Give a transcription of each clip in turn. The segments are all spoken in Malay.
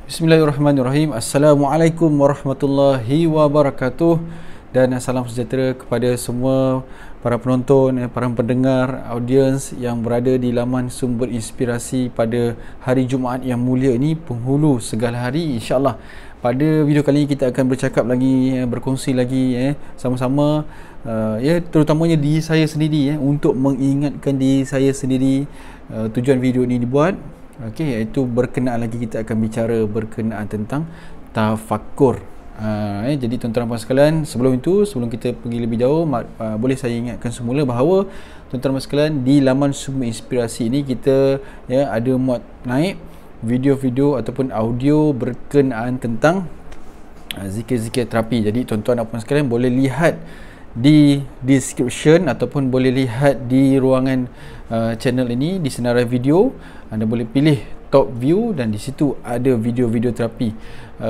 Bismillahirrahmanirrahim. Assalamualaikum warahmatullahi wabarakatuh. Dan salam sejahtera kepada semua para penonton, para pendengar, audiens yang berada di laman sumber inspirasi pada hari Jumaat yang mulia ini, penghulu segala hari. InsyaAllah pada video kali ini kita akan bercakap lagi, berkongsi lagi sama-sama, terutamanya diri saya sendiri, untuk mengingatkan diri saya sendiri tujuan video ini dibuat. Okey, iaitu berkenaan lagi, kita akan bicara berkenaan tentang tafakkur. Jadi tuan-tuan dan puan sekalian, sebelum kita pergi lebih jauh, boleh saya ingatkan semula bahawa tuan-tuan dan puan sekalian, di laman sumber inspirasi ini kita ada muat naik video-video ataupun audio berkenaan tentang zikir-zikir terapi. Jadi tuan-tuan dan puan sekalian boleh lihat di description ataupun boleh lihat di ruangan channel ini, di senarai video anda boleh pilih top view dan di situ ada video-video terapi,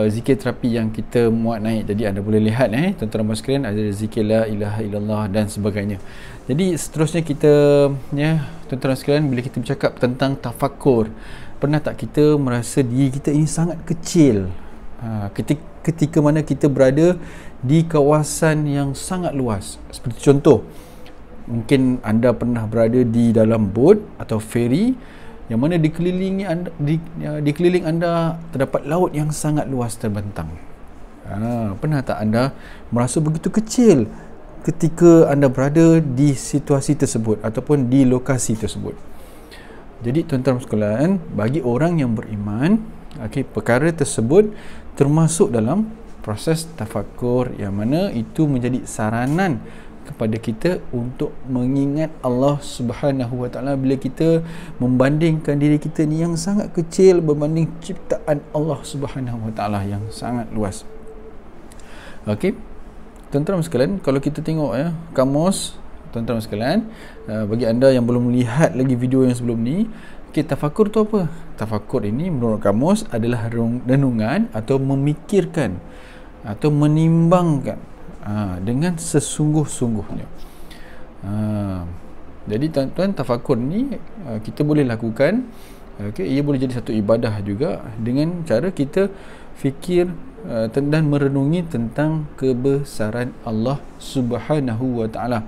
zikir terapi yang kita muat naik. Jadi anda boleh lihat tuan-tuan dan puan sekalian, ada zikir la ilaha illallah dan sebagainya. Jadi seterusnya kita tuan-tuan dan sekalian, bila kita bercakap tentang tafakkur, pernah tak kita merasa diri kita ini sangat kecil ketika mana kita berada di kawasan yang sangat luas? Seperti contoh, mungkin anda pernah berada di dalam bot atau feri yang mana dikeliling anda terdapat laut yang sangat luas terbentang. Pernah tak anda merasa begitu kecil ketika anda berada di situasi tersebut ataupun di lokasi tersebut? Jadi tuan-tuan sekalian, bagi orang yang beriman, perkara tersebut termasuk dalam proses tafakkur, yang mana itu menjadi saranan kepada kita untuk mengingat Allah Subhanahu Wa Taala bila kita membandingkan diri kita ni yang sangat kecil berbanding ciptaan Allah Subhanahu Wa Taala yang sangat luas. Okey, tuan-tuan sekalian, kalau kita tengok kamus, tuan-tuan sekalian, bagi anda yang belum lihat lagi video yang sebelum ni, tafakkur tu apa? Tafakkur ini menurut kamus adalah renungan atau memikirkan atau menimbangkan dengan sesungguh-sungguhnya. Jadi tuan-tuan, tafakkur ni kita boleh lakukan, ia boleh jadi satu ibadah juga dengan cara kita fikir dan merenungi tentang kebesaran Allah Subhanahu Wa Taala,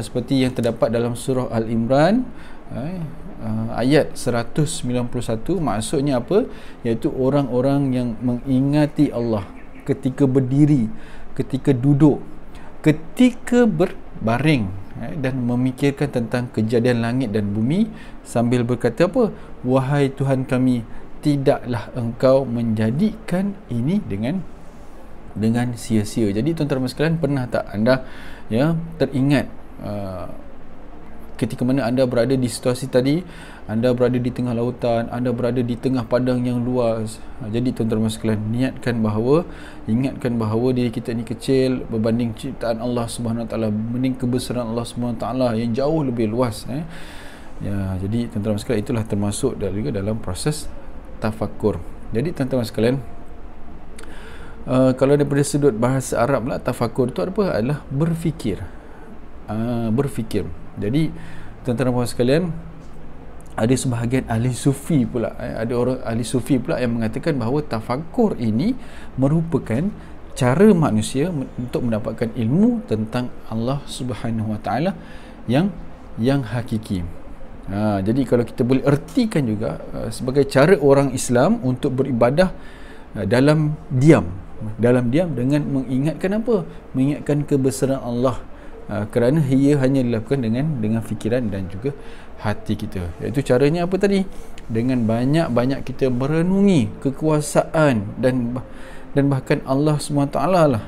seperti yang terdapat dalam surah Al-Imran ayat 191. Maksudnya apa? Iaitu orang-orang yang mengingati Allah ketika berdiri, ketika duduk, ketika berbaring, dan memikirkan tentang kejadian langit dan bumi sambil berkata apa? Wahai Tuhan kami, tidaklah Engkau menjadikan ini dengan sia-sia. Jadi tuan-tuan sekalian, pernah tak anda teringat ketika mana anda berada di situasi tadi, anda berada di tengah lautan, anda berada di tengah padang yang luas. Jadi tuan-tuan sekalian, ingatkan bahawa diri kita ni kecil berbanding ciptaan Allah Subhanahu Wa Taala, berbanding kebesaran Allah Subhanahu Wa Taala yang jauh lebih luas. Jadi tuan-tuan sekalian, itulah termasuk juga dalam proses tafakkur. Jadi tuan-tuan sekalian, kalau daripada sudut bahasa Arab lah, tafakkur itu apa? Adalah berfikir. Berfikir. Jadi tuan-tuan dan puan sekalian, ada sebahagian ahli sufi pula, ada orang ahli sufi pula yang mengatakan bahawa tafakkur ini merupakan cara manusia untuk mendapatkan ilmu tentang Allah Subhanahu Wa Taala yang hakiki. Jadi kalau kita boleh ertikan juga sebagai cara orang Islam untuk beribadah dalam diam dengan mengingatkan apa? Mengingatkan kebesaran Allah, kerana ia hanya dilakukan dengan fikiran dan juga hati kita. Iaitu caranya apa tadi? Dengan banyak-banyak kita merenungi kekuasaan dan bahkan Allah SWT lah,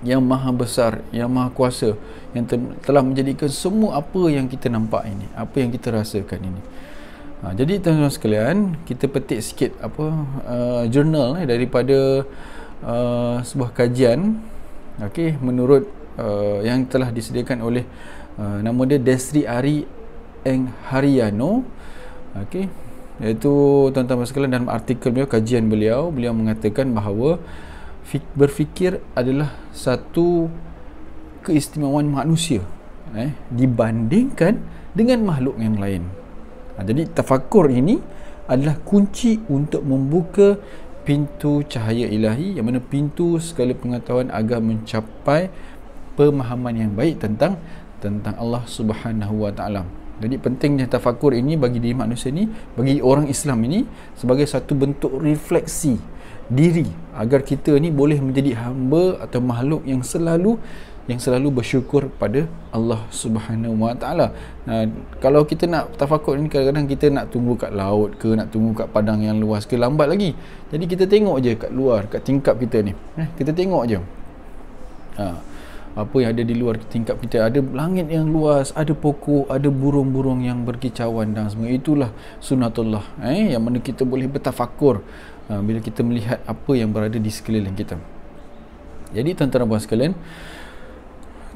yang maha besar, yang maha kuasa, yang telah menjadikan semua apa yang kita nampak ini, apa yang kita rasakan ini. Jadi tuan-tuan sekalian, kita petik sikit jurnal daripada sebuah kajian, menurut yang telah disediakan oleh nama dia Desri Ari Eng Haryano. Iaitu tuan-tuan sekalian, dalam artikel beliau, kajian beliau mengatakan bahawa berfikir adalah satu keistimewaan manusia dibandingkan dengan makhluk yang lain. Jadi tafakkur ini adalah kunci untuk membuka pintu cahaya ilahi, yang mana pintu segala pengetahuan agar mencapai pemahaman yang baik tentang Allah Subhanahu wa taala. Jadi pentingnya tafakur ini bagi diri manusia ni, bagi orang Islam ini, sebagai satu bentuk refleksi diri agar kita ni boleh menjadi hamba atau makhluk yang selalu bersyukur pada Allah Subhanahu wa taala. Kalau kita nak tafakur ni, kadang-kadang kita nak tunggu kat laut ke, nak tunggu kat padang yang luas ke, lambat lagi. Jadi kita tengok je kat luar, kat tingkap kita ni. Kita tengok je. Apa yang ada di luar tingkap kita, ada langit yang luas, ada pokok, ada burung-burung yang berkicauan dan semua. Itulah sunatullah, yang mana kita boleh bertafakur bila kita melihat apa yang berada di sekeliling kita. Jadi tuan-tuan dan puan sekalian,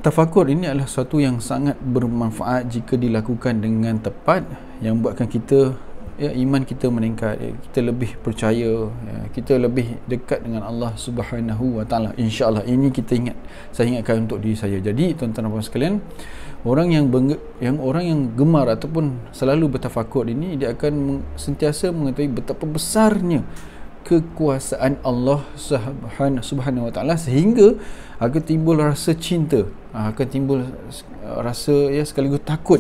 tafakur ini adalah sesuatu yang sangat bermanfaat jika dilakukan dengan tepat, yang buatkan kita, iman kita meningkat, kita lebih percaya, kita lebih dekat dengan Allah Subhanahu wa taala. Insya-Allah ini saya ingatkan untuk diri saya. Jadi tuan-tuan dan puan sekalian, orang yang gemar ataupun selalu bertafakur ini, dia akan sentiasa mengetahui betapa besarnya kekuasaan Allah Subhanahu wa taala, sehingga akan timbul rasa cinta, akan timbul rasa sekaligus takut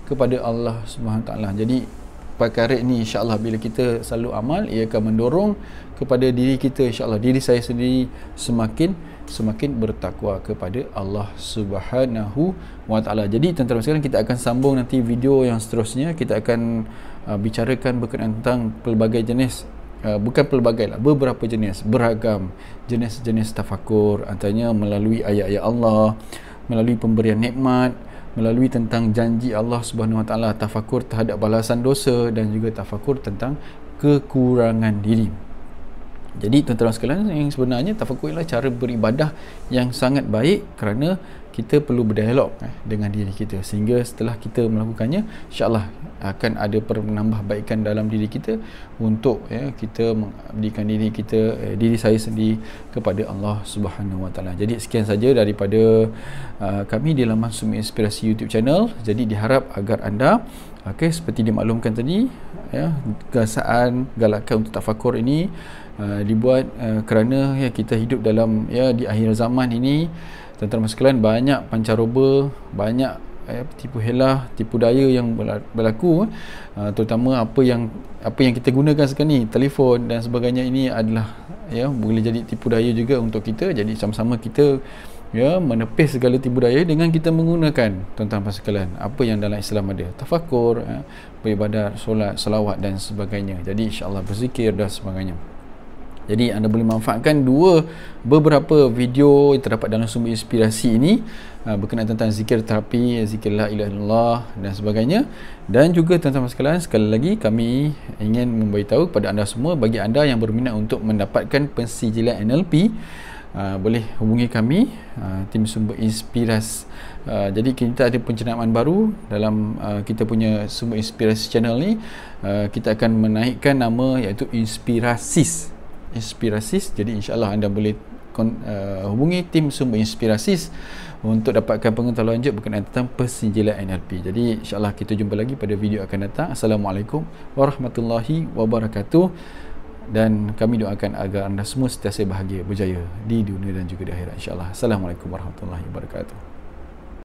kepada Allah Subhanahu wa taala. Jadi perkara ini insya-Allah bila kita selalu amal, ia akan mendorong kepada diri kita, insya-Allah diri saya sendiri semakin bertakwa kepada Allah Subhanahu wa taala. Jadi tuan-tuan sekalian, kita akan sambung nanti video yang seterusnya. Kita akan bicarakan berkenaan tentang pelbagai jenis, bukan pelbagai lah, beberapa jenis, beragam jenis-jenis tafakur, antaranya melalui ayat-ayat Allah, melalui pemberian nikmat, melalui tentang janji Allah Subhanahu wa taala, tafakur terhadap balasan dosa, dan juga tafakur tentang kekurangan diri. Jadi tuan-tuan sekalian, yang sebenarnya tafakur ialah cara beribadah yang sangat baik, kerana kita perlu berdialog dengan diri kita, sehingga setelah kita melakukannya, insya-Allah akan ada penambahbaikan dalam diri kita untuk kita mengabdikan diri saya sendiri kepada Allah Subhanahu wa taala. Jadi sekian saja daripada kami di laman Sumber Inspirasi YouTube channel. Jadi diharap agar anda seperti dimaklumkan tadi, galakan untuk tafakur ini dibuat kerana kita hidup dalam di akhir zaman ini. Tuan-tuan sekalian, banyak pancaroba, banyak tipu helah, tipu daya yang berlaku, terutama apa yang kita gunakan sekarang ni, telefon dan sebagainya. Ini adalah boleh jadi tipu daya juga untuk kita. Jadi sama-sama kita menepis segala tipu daya dengan kita menggunakan, tuan-tuan sekalian, apa yang dalam Islam ada, tafakur, beribadat, solat, selawat dan sebagainya. Jadi insya-Allah berzikir dan sebagainya. Jadi anda boleh manfaatkan beberapa video yang terdapat dalam Sumber Inspirasi ini berkenaan tentang zikir terapi, zikir la ilaha illallah dan sebagainya. Dan juga tuan-tuan sekalian, sekali lagi kami ingin memberitahu kepada anda semua, bagi anda yang berminat untuk mendapatkan pensijilan NLP, boleh hubungi kami, tim Sumber Inspirasi. Jadi kita ada pencenamaan baru dalam kita punya Sumber Inspirasi channel ni. Kita akan menaikkan nama, iaitu Inspirasis. Jadi insya-Allah anda boleh hubungi tim Sumber Inspirasi untuk dapatkan pengetahuan lanjut berkenaan tentang pensijilan NLP. Jadi insya-Allah kita jumpa lagi pada video akan datang. Assalamualaikum warahmatullahi wabarakatuh, dan kami doakan agar anda semua sentiasa bahagia, berjaya di dunia dan juga di akhirat, insya-Allah. Assalamualaikum warahmatullahi wabarakatuh.